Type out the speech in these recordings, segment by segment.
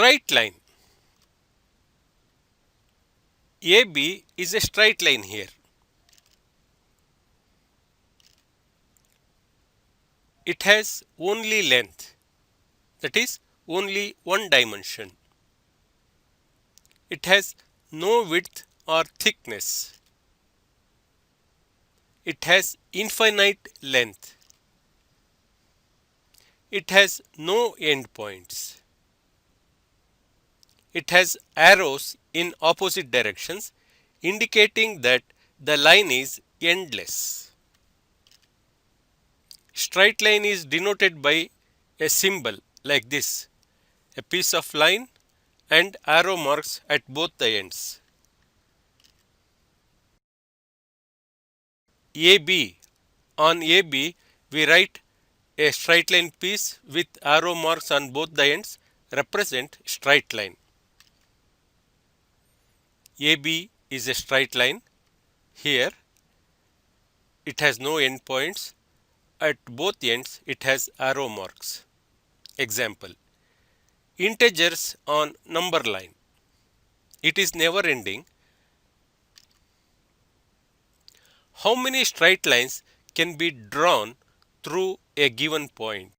Straight line. AB is a straight line here. It has only length, that is only one dimension. It has no width or thickness. It has infinite length. It has no endpoints. It has arrows in opposite directions indicating that the line is endless. Straight line is denoted by a symbol like this, a piece of line and arrow marks at both the ends. AB. On AB, we write a straight line piece with arrow marks on both the ends represent straight line. AB is a straight line. Here it has no endpoints. At both ends it has arrow marks. Example: integers on number line. It is never ending. How many straight lines can be drawn through a given point?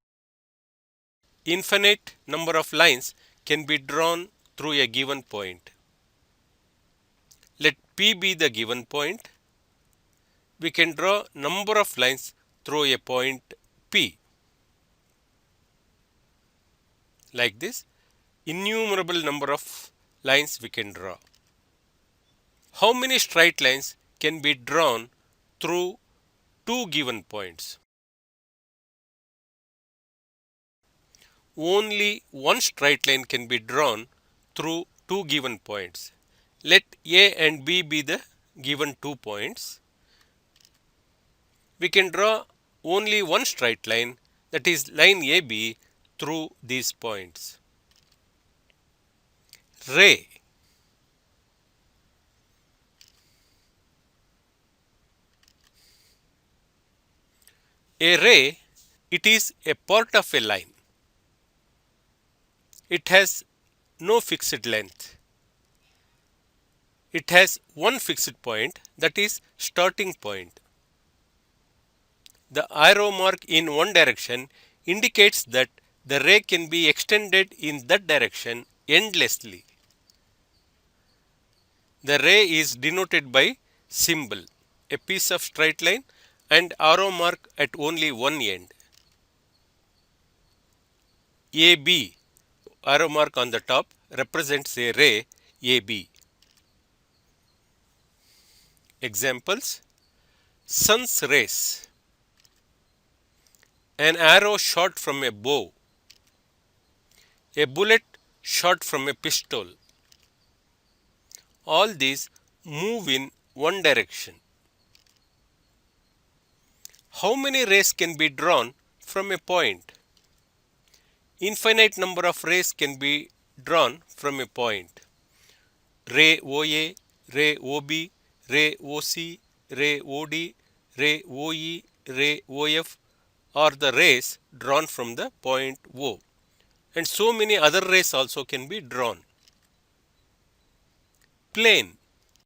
Infinite number of lines can be drawn through a given point. Let P be the given point. We can draw number of lines through a point P. Like this, innumerable number of lines we can draw. How many straight lines can be drawn through two given points? Only one straight line can be drawn through two given points. Let A and B be the given 2 points. We can draw only one straight line, that is line AB, through these points. Ray. A ray, it is a part of a line. It has no fixed length. It has one fixed point, that is starting point. The arrow mark in one direction indicates that the ray can be extended in that direction endlessly. The ray is denoted by symbol, a piece of straight line and arrow mark at only one end. AB, arrow mark on the top, represents a ray AB. Examples: sun's rays, an arrow shot from a bow, a bullet shot from a pistol. All these move in one direction. How many rays can be drawn from a point? Infinite number of rays can be drawn from a point. Ray OA, ray OB, ray OC, ray OD, ray OE, ray OF are the rays drawn from the point O. And so many other rays also can be drawn. Plane.